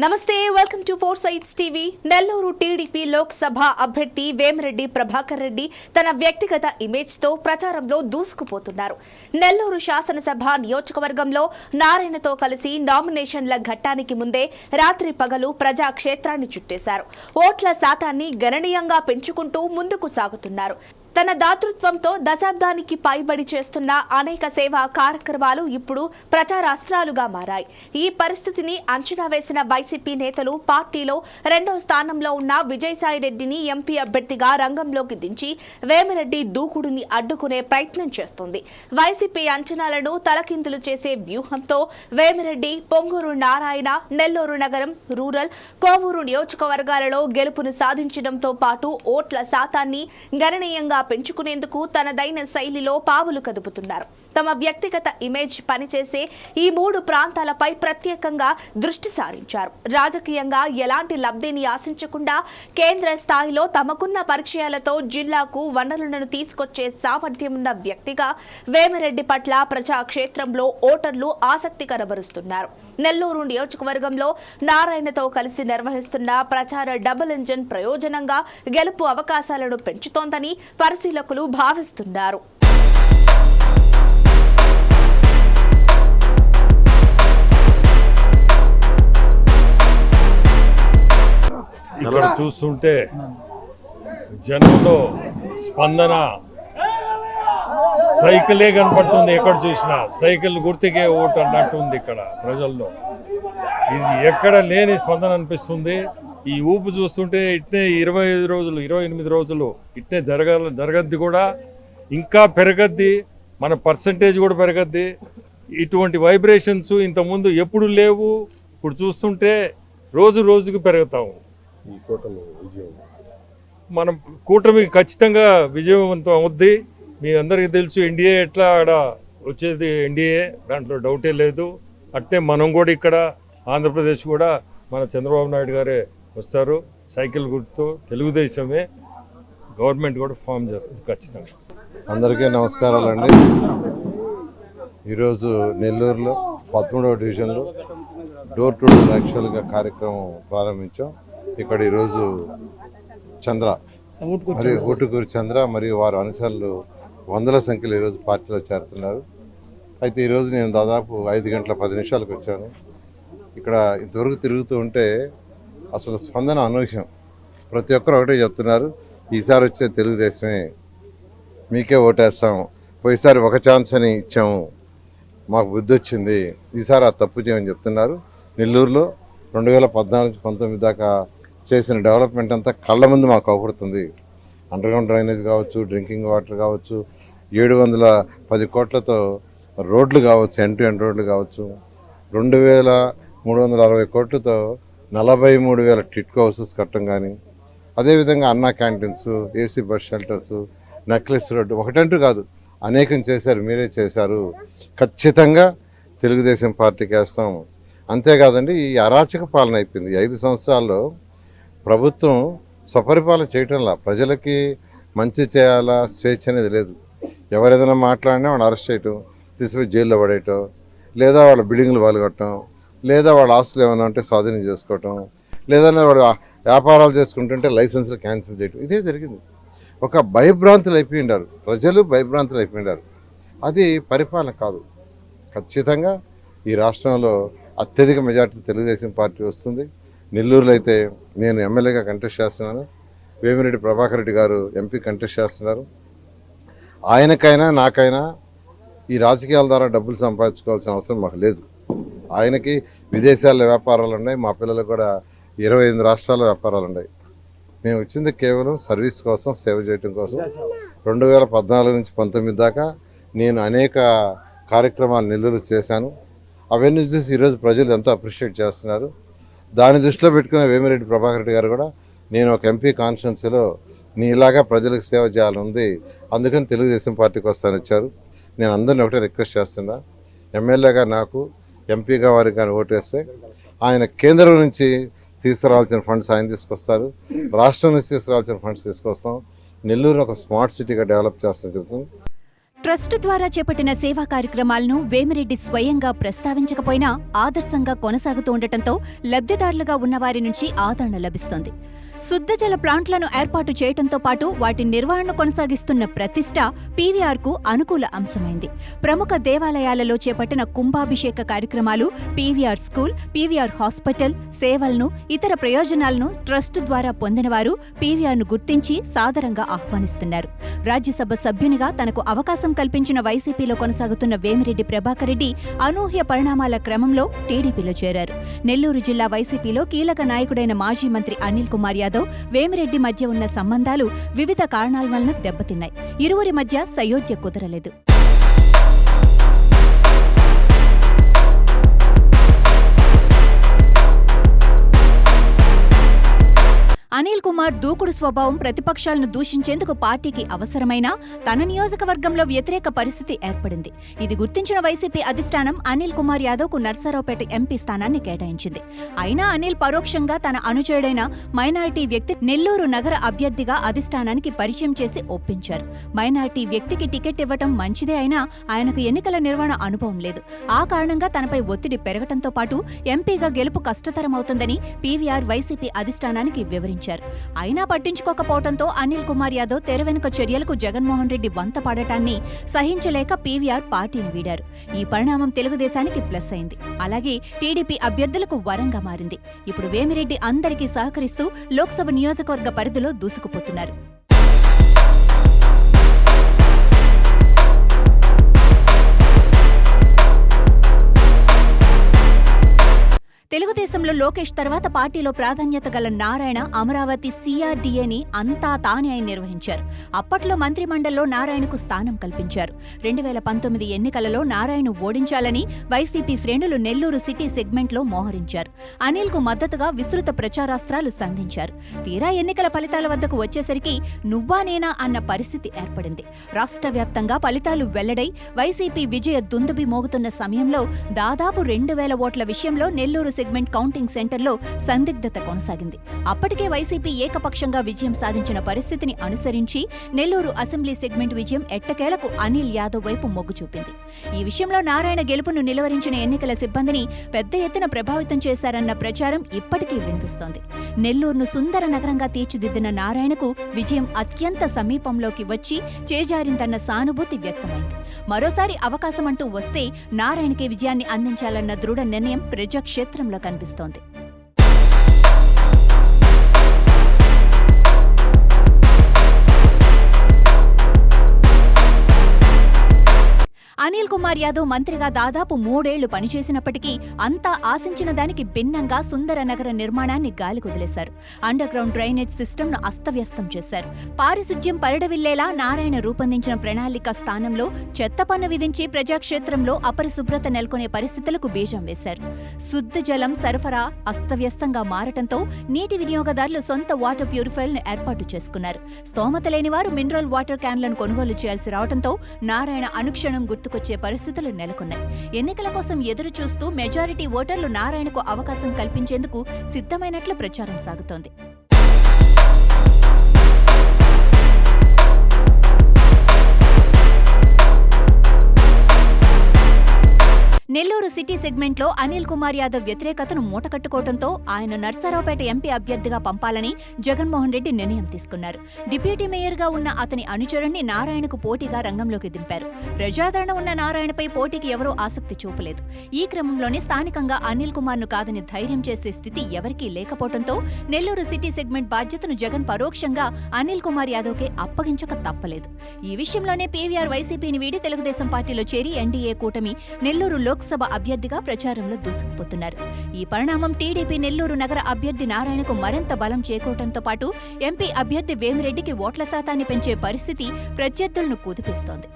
నమస్తే welcome to four sites TV. Nellore TDP Lok Sabha అభ్యర్థి వేమిరెడ్డి ప్రభాకర్ రెడ్డి తన వ్యక్తిగత ఇమేజ్ తో ప్రచారంలో దూసుకుపోతున్నారు. నెల్లూరు శాసనసభ నియోజకవర్గంలో నారాయణతో కలిసి నామినేషన్ల ఘట్టానికి ముందే రాత్రి పగలు ప్రజాక్షేత్రాన్ని చుట్టేశారు. ఓట్ల శాతాన్ని గణనీయంగా పెంచుకుంటూ ముందుకు సాగుతున్నారు. తన దాతృత్వంతో దశాబ్దానికి పైబడి చేస్తున్న అనేక సేవా కార్యక్రమాలు ఇప్పుడు ప్రచారాస్త్రాలుగా మారాయి. ఈ పరిస్థితిని అంచనా వేసిన వైసీపీ నేతలు పార్టీలో రెండో స్థానంలో ఉన్న విజయసాయిరెడ్డిని ఎంపీ అభ్యర్థిగా రంగంలోకి దించి వేమిరెడ్డి దూకుడుని అడ్డుకునే ప్రయత్నం చేస్తోంది. వైసీపీ అంచనాలను తలకిందులు చేసే వ్యూహంతో వేమిరెడ్డి పొంగూరు నారాయణ, నెల్లూరు నగరం, రూరల్, కోవూరు నియోజకవర్గాలలో గెలుపును సాధించడంతో పాటు ఓట్ల శాతాన్ని గణనీయంగా పెంచుకునేందుకు తనదైన శైలిలో పావులు కదుపుతున్నారు. తమ వ్యక్తిగత ఇమేజ్ పనిచేసే ఈ మూడు ప్రాంతాలపై ప్రత్యేకంగా దృష్టి సారించారు. రాజకీయంగా ఎలాంటి లబ్ధిని ఆశించకుండా కేంద్ర స్థాయిలో తమకున్న పరిచయాలతో జిల్లాకు వనరులను తీసుకొచ్చే సామర్థ్యం ఉన్న వ్యక్తిగా వేమిరెడ్డి పట్ల ప్రజాక్షేత్రంలో ఓటర్లు ఆసక్తి కనబరుస్తున్నారు. నెల్లూరు నియోజకవర్గంలో నారాయణతో కలిసి నిర్వహిస్తున్న ప్రచార డబుల్ ఇంజిన్ ప్రయోజనంగా గెలుపు అవకాశాలను పెంచుతోందని పరిశీలకులు భావిస్తున్నారు. ఇక్కడ చూస్తుంటే జనంలో స్పందన సైకిలే కనపడుతుంది. ఎక్కడ చూసినా సైకిల్ గుర్తుకే ఓటు అన్నట్టు ఉంది ఇక్కడ ప్రజల్లో. ఇది ఎక్కడ లేని స్పందన అనిపిస్తుంది. ఈ ఊపు చూస్తుంటే ఇట్నే 25 రోజులు 28 రోజులు ఇట్నే జరగద్ది కూడా, ఇంకా పెరగద్ది, మన పర్సంటేజ్ కూడా పెరగద్ది. ఇటువంటి వైబ్రేషన్స్ ఇంతకుముందు ఎప్పుడు లేవు. ఇప్పుడు చూస్తుంటే రోజు రోజుకు పెరుగుతాము. ఈ కూటమి విజయం, మనం కూటమి ఖచ్చితంగా విజయవంతం అవుద్ది. మీ అందరికీ తెలుసు ఎన్డీఏ ఎట్లా ఆడ వచ్చేది ఎన్డీఏ, దాంట్లో డౌటే లేదు. అట్నే మనం కూడా ఇక్కడ ఆంధ్రప్రదేశ్ కూడా మన చంద్రబాబు నాయుడు గారే వస్తారు. సైకిల్ గుర్తు తెలుగుదేశమే గవర్నమెంట్ కూడా ఫామ్ చేస్తుంది ఖచ్చితంగా. అందరికీ నమస్కారాలండి. ఈరోజు నెల్లూరులో 13వ డివిజన్లో డోర్ టు డోర్ యాక్చువల్గా కార్యక్రమం ప్రారంభించాం. ఇక్కడ ఈరోజు చంద్ర మరియు ఊటుకూరు చంద్ర మరియు వారి అనుచరులు వందల సంఖ్యలో ఈరోజు పార్టీలో చేరుతున్నారు. అయితే ఈరోజు నేను దాదాపు 5 గంటల 10 నిమిషాలకు వచ్చాను. ఇక్కడ ఇంతవరకు తిరుగుతూ ఉంటే అసలు స్పందన అనూహ్యం. ప్రతి ఒక్కరు ఒకటే చెప్తున్నారు, ఈసారి వచ్చే తెలుగుదేశమే, మీకే ఓటేస్తాము. పోయిసారి ఒక ఛాన్స్ అని ఇచ్చాము, మాకు బుద్ధి వచ్చింది, ఈసారి ఆ తప్పు చేయమని చెప్తున్నారు. నెల్లూరులో 2014-19 దాకా చేసిన డెవలప్మెంట్ అంతా కళ్ళ ముందు మాకు అవపడుతుంది. అండర్గ్రౌండ్ డ్రైనేజ్ కావచ్చు, డ్రింకింగ్ వాటర్ కావచ్చు, 710 కోట్లతో రోడ్లు కావచ్చు, ఎండ్ టు ఎండ్ రోడ్లు కావచ్చు, 2360 కోట్లతో 43,000 టిట్కో హౌసెస్ కట్టడం కానీ, అదేవిధంగా Anna canteens, AC bus shelters, Necklace Road ఒకటంటూ కాదు అనేకం చేశారు. మీరే చేశారు. ఖచ్చితంగా తెలుగుదేశం పార్టీకి వేస్తాం. అంతేకాదండి, ఈ అరాచక పాలన అయిపోయింది. 5 సంవత్సరాల్లో ప్రభుత్వం స్వపరిపాలన చేయటంలా, ప్రజలకి మంచి చేయాలా, స్వేచ్ఛ అనేది లేదు. ఎవరేదైనా మాట్లాడినా వాళ్ళు అరెస్ట్ చేయటం, తీసుకుపోయి జైల్లో పడేయటం, లేదా వాళ్ళ బిల్డింగ్లు పగలగొట్టడం, లేదా వాళ్ళ ఆస్తులు ఏమైనా ఉంటే స్వాధీనం చేసుకోవటం, లేదా వాడు వ్యాపారాలు చేసుకుంటుంటే లైసెన్సులు క్యాన్సిల్ చేయటం, ఇదే జరిగింది. ఒక భయభ్రాంతులు అయిపోయిండారు ప్రజలు, భయభ్రాంతులు అయిపోయిండారు. అది పరిపాలన కాదు. ఖచ్చితంగా ఈ రాష్ట్రంలో అత్యధిక మెజార్టీ తెలుగుదేశం పార్టీ వస్తుంది. నెల్లూరులో అయితే నేను ఎమ్మెల్యేగా కంటెస్ట్ చేస్తున్నాను, వేమిరెడ్డి ప్రభాకర్ రెడ్డి గారు ఎంపీ కంటెస్ట్ చేస్తున్నారు. ఆయనకైనా నాకైనా ఈ రాజకీయాల ద్వారా డబ్బులు సంపాదించుకోవాల్సిన అవసరం మాకు లేదు. ఆయనకి విదేశాల్లో వ్యాపారాలు ఉన్నాయి, మా పిల్లలకు కూడా 28 రాష్ట్రాల్లో వ్యాపారాలు ఉన్నాయి. మేము వచ్చింది కేవలం సర్వీస్ కోసం, సేవ చేయడం కోసం. 2014-19 దాకా నేను అనేక కార్యక్రమాలు నెల్లూరు చేశాను. అవన్నీ చూసి ఈరోజు ప్రజలు ఎంతో అప్రిషియేట్ చేస్తున్నారు. దాన్ని దృష్టిలో పెట్టుకునే వేమిరెడ్డి ప్రభాకర్ రెడ్డి గారు కూడా, నేను ఒక ఎంపీ కాన్స్టిట్యున్సీలో నీలాగా ప్రజలకు సేవ చేయాలని ఉంది, అందుకని తెలుగుదేశం పార్టీకి వస్తాను వచ్చారు. నేను అందరినీ ఒకటే రిక్వెస్ట్ చేస్తున్నా, ఎమ్మెల్యేగా నాకు, ఎంపీగా వారికి కానీ ఓటేస్తే ఆయన కేంద్రం నుంచి తీసుకురావాల్సిన ఫండ్స్ ఆయన తీసుకొస్తారు, రాష్ట్రం నుంచి తీసుకురావాల్సిన ఫండ్స్ తీసుకొస్తాం. నెల్లూరు ఒక స్మార్ట్ సిటీగా డెవలప్ చేస్తాం చెప్తుంది. ట్రస్టు ద్వారా చేపట్టిన సేవా కార్యక్రమాలను వేమిరెడ్డి స్వయంగా ప్రస్తావించకపోయినా ఆదర్శంగా కొనసాగుతూ ఉండటంతో లబ్ధిదారులుగా ఉన్నవారి నుంచి ఆదరణ లభిస్తోంది. శుద్ధజల ప్లాంట్లను ఏర్పాటు చేయడంతో పాటు వాటి నిర్వహణను కొనసాగిస్తున్న ప్రతిష్ట పీవీఆర్కు అనుకూల అంశమైంది. ప్రముఖ దేవాలయాలలో చేపట్టిన కుంభాభిషేక కార్యక్రమాలు, పీవీఆర్ స్కూల్, పీవీఆర్ హాస్పిటల్ సేవలను, ఇతర ప్రయోజనాలను ట్రస్ట్ ద్వారా పొందినవారు పీవీఆర్ను గుర్తించి సాదరంగా ఆహ్వానిస్తున్నారు. రాజ్యసభ సభ్యునిగా తనకు అవకాశం కల్పించిన వైసీపీలో కొనసాగుతున్న వేమిరెడ్డి ప్రభాకర్ రెడ్డి అనూహ్య పరిణామాల క్రమంలో టీడీపీలో చేరారు. నెల్లూరు జిల్లా వైసీపీలో కీలక నాయకుడైన మాజీ మంత్రి అనిల్ కుమార్ యాదవ్, వేమిరెడ్డి మధ్య ఉన్న సంబంధాలు వివిధ కారణాల వలన దెబ్బతిన్నాయి. ఇరువురి మధ్య సయోధ్య కుదరలేదు. అనిల్ కుమార్ దూకుడు స్వభావం ప్రతిపక్షాలను దూషించేందుకు పార్టీకి అవసరమైన తన నియోజకవర్గంలో వ్యతిరేక పరిస్థితి ఏర్పడింది. ఇది గుర్తించిన వైసీపీ అధిష్టానం అనిల్ కుమార్ యాదవ్కు నర్సారావుపేట ఎంపీ స్థానాన్ని కేటాయించింది. అయినా అనిల్ పరోక్షంగా తన అనుచరుడైన మైనారిటీ వ్యక్తి నెల్లూరు నగర అభ్యర్థిగా అధిష్టానానికి పరిచయం చేసి ఒప్పించారు. మైనారిటీ వ్యక్తికి టికెట్ ఇవ్వటం మంచిదే అయినా ఆయనకు ఎన్నికల నిర్వహణ అనుభవం లేదు. ఆ కారణంగా తనపై ఒత్తిడి పెరగటంతో పాటు ఎంపీగా గెలుపు కష్టతరమవుతుందని పీవీఆర్ వైసీపీ అధిష్టానానికి వివరించారు. అయినా పట్టించుకోకపోవడంతో అనిల్ కుమార్ యాదవ్ తెర వెనుక చర్యలకు జగన్మోహన్ రెడ్డి వంత పడటాన్ని సహించలేక పీవీఆర్ పార్టీని వీడారు. ఈ పరిణామం తెలుగుదేశానికి ప్లస్ అయింది. అలాగే టీడీపీ అభ్యర్థులకు వరంగా మారింది. ఇప్పుడు వేమిరెడ్డి అందరికీ సహకరిస్తూ లోక్సభ నియోజకవర్గ పరిధిలో దూసుకుపోతున్నారు. తెలుగుదేశంలో లోకేష్ తర్వాత పార్టీలో ప్రాధాన్యత గల నారాయణ అమరావతి CRDAని అంతా తానే ఆయన నిర్వహించారు. అప్పట్లో మంత్రిమండలిలో నారాయణకు స్థానం కల్పించారు. 2019 ఎన్నికలలో నారాయణ ఓడించాలని వైసీపీ శ్రేణులు నెల్లూరు సిటీ సెగ్మెంట్లో మోహరించారు. అనిల్కు మద్దతుగా విస్తృత ప్రచారాస్త్రాలు సంధించారు. తీరా ఎన్నికల ఫలితాల వద్దకు వచ్చేసరికి నువ్వా నేనా అన్న పరిస్థితి ఏర్పడింది. రాష్ట్ర వ్యాప్తంగా ఫలితాలు వెల్లడై వైసీపీ విజయ దుందుబి మోగుతున్న సమయంలో దాదాపు 2000 ఓట్ల విషయంలో నెల్లూరు సెగ్మెంట్ కౌంటింగ్ సెంటర్లో సందిగ్ధత కొనసాగింది. అప్పటికే వైసీపీ ఏకపక్షంగా విజయం సాధించిన పరిస్థితిని అనుసరించి నెల్లూరు అసెంబ్లీ సెగ్మెంట్ విజయం ఎట్టకేలకు అనిల్ యాదవ్ వైపు మొగ్గు చూపింది. ఈ విషయంలో నారాయణ గెలుపును నిలువరించిన ఎన్నికల సిబ్బందిని పెద్ద ఎత్తున ప్రభావితం చేశారన్న ప్రచారం ఇప్పటికీ వినిపిస్తోంది. నెల్లూరును సుందర నగరంగా తీర్చిదిద్దిన నారాయణకు విజయం అత్యంత సమీపంలోకి వచ్చి చేజారిందన్న సానుభూతి వ్యక్తమైంది. మరోసారి అవకాశమంటూ వస్తే నారాయణకే విజయాన్ని అందించాలన్న దృఢ నిర్ణయం ప్రజాక్షేత్రంలో కనిపిస్తోంది. అనిల్ కుమార్ యాదవ్ మంత్రిగా దాదాపు 3 ఏళ్లు పనిచేసినప్పటికీ అంతా ఆశించిన దానికి భిన్నంగా సుందర నగర నిర్మాణాన్ని గాలికొదిలేశారు. అండర్ గ్రౌండ్ డ్రైనేజ్ సిస్టమ్ను అస్తవ్యస్తం చేశారు. పారిశుధ్యం పరిడవిల్లేలా నారాయణ రూపొందించిన ప్రణాళిక స్థానంలో చెత్త పన్ను విధించి ప్రజాక్షేత్రంలో అపరిశుభ్రత నెలకొనే పరిస్థితులకు బీజం వేశారు. శుద్ధ జలం సరఫరా అస్తవ్యస్తంగా మారటంతో నీటి వినియోగదారులు సొంత వాటర్ ప్యూరిఫైర్లను ఏర్పాటు చేసుకున్నారు. స్తోమత లేని వారు మినరల్ వాటర్ క్యాన్లను కొనుగోలు చేయాల్సి రావడంతో నారాయణ అనుక్షణం గుర్తుకొచ్చే పరిస్థితులు నెలకొన్నాయి. ఎన్నికల కోసం ఎదురు చూస్తూ మెజారిటీ ఓటర్లు నారాయణకు అవకాశం కల్పించేందుకు సిద్ధమైనట్లు ప్రచారం సాగుతోంది. నెల్లూరు సిటీ సెగ్మెంట్లో అనిల్ కుమార్ యాదవ్ వ్యతిరేకతను మూటకట్టుకోవడంతో ఆయన నర్సారావుపేట ఎంపీ అభ్యర్థిగా పంపాలని జగన్మోహన్ రెడ్డి నిర్ణయం తీసుకున్నారు. డిప్యూటీ మేయర్గా ఉన్న అతని అనుచరుణ్ణి నారాయణకు పోటీగా రంగంలోకి దింపారు. ప్రజాదరణ ఉన్న నారాయణపై పోటీకి ఎవరూ ఆసక్తి చూపలేదు. ఈ క్రమంలోనే స్థానికంగా అనిల్ కుమార్ను కాదని ధైర్యం చేసే స్థితి ఎవరికీ లేకపోవడంతో నెల్లూరు సిటీ సెగ్మెంట్ బాధ్యతను జగన్ పరోక్షంగా అనిల్ కుమార్ యాదవ్కే అప్పగించక తప్పలేదు. ఈ విషయంలోనే పీవీఆర్ వైసీపీని వీడి తెలుగుదేశం పార్టీలో చేరి ఎన్డీఏ కూటమి నెల్లూరు లోక్సభ అభ్యర్థిగా ప్రచారంలో దూసుకుపోతున్నారు. ఈ పరిణామం టీడీపీ నెల్లూరు నగర అభ్యర్థి నారాయణకు మరింత బలం చేకూరటంతో పాటు ఎంపీ అభ్యర్థి వేమిరెడ్డికి ఓట్ల శాతాన్ని పెంచే పరిస్థితి ప్రత్యర్థులను కుదిపిస్తోంది.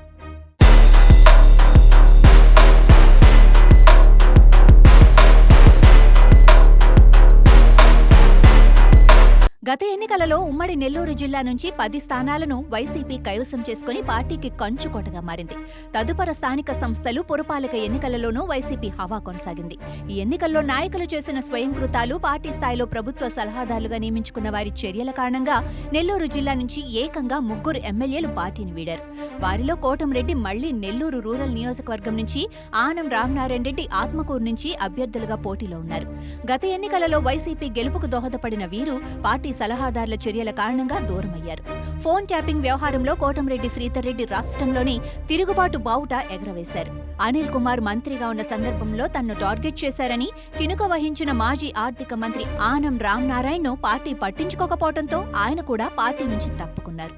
గత ఎన్నికలలో ఉమ్మడి నెల్లూరు జిల్లా నుంచి 10 స్థానాలను వైసీపీ కైవసం చేసుకుని పార్టీకి కంచుకోటగా మారింది. తదుపరి స్థానిక సంస్థలు, పురపాలక ఎన్నికలలోనూ వైసీపీ హవా కొనసాగింది. ఈ ఎన్నికల్లో నాయకులు చేసిన స్వయంకృతాలు, పార్టీ స్థాయిలో ప్రభుత్వ సలహాదారులుగా నియమించుకున్న వారి చర్యల కారణంగా నెల్లూరు జిల్లా నుంచి ఏకంగా 3 ఎమ్మెల్యేలు పార్టీని వీడారు. వారిలో కోటంరెడ్డి మళ్లీ నెల్లూరు రూరల్ నియోజకవర్గం నుంచి, ఆనం రామనారాయణ రెడ్డి ఆత్మకూరు నుంచి అభ్యర్థులుగా పోటీలో ఉన్నారు. గత ఎన్నికలలో వైసీపీ గెలుపుకు దోహదపడిన వీరు పార్టీ సలహాదారుల చర్యల కారణంగా దూరమయ్యారు. ఫోన్ ట్యాపింగ్ వ్యవహారంలో కోటంరెడ్డి శ్రీధర్ రెడ్డి రాష్ట్రంలోని తిరుగుబాటు బావుట ఎగరవేశారు. అనిల్ కుమార్ మంత్రిగా ఉన్న సందర్భంలో తన్ను టార్గెట్ చేశారని కినుక వహించిన మాజీ ఆర్థిక మంత్రి ఆనం రామనారాయణను పార్టీ పట్టించుకోకపోవడంతో ఆయన కూడా పార్టీ నుంచి తప్పుకున్నారు.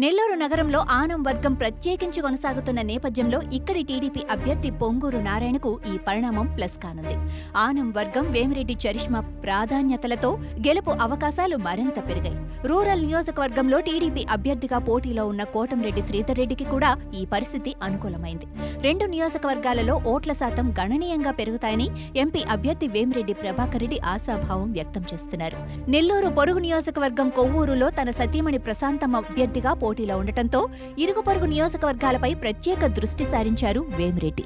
నెల్లూరు నగరంలో ఆనం వర్గం ప్రత్యేకించి కొనసాగుతున్న నేపథ్యంలో ఇక్కడి టీడీపీ అభ్యర్థి పొంగూరు నారాయణకు ఈ పరిణామం ప్లస్ కానుంది. ఆనం వర్గం, వేమిరెడ్డి చరిష్మా ప్రాధాన్యతలతో గెలుపు అవకాశాలు మరింత పెరిగాయి. రూరల్ నియోజకవర్గంలో టీడీపీ అభ్యర్థిగా పోటీలో ఉన్న కోటంరెడ్డి శ్రీధర్ రెడ్డికి కూడా ఈ పరిస్థితి అనుకూలమైంది. 2 నియోజకవర్గాలలో ఓట్ల శాతం గణనీయంగా పెరుగుతాయని ఎంపీ అభ్యర్థి వేమిరెడ్డి ప్రభాకర్ రెడ్డి ఆశాభావం వ్యక్తం చేస్తున్నారు. నెల్లూరు పొరుగు నియోజకవర్గం కొవ్వూరులో తన సతీమణి ప్రశాంతమ్మ అభ్యర్థిగా పోటీలో ఉండటంతో ఇరుగు పొరుగు నియోజకవర్గాలపై ప్రత్యేక దృష్టి సారించారు వేమిరెడ్డి.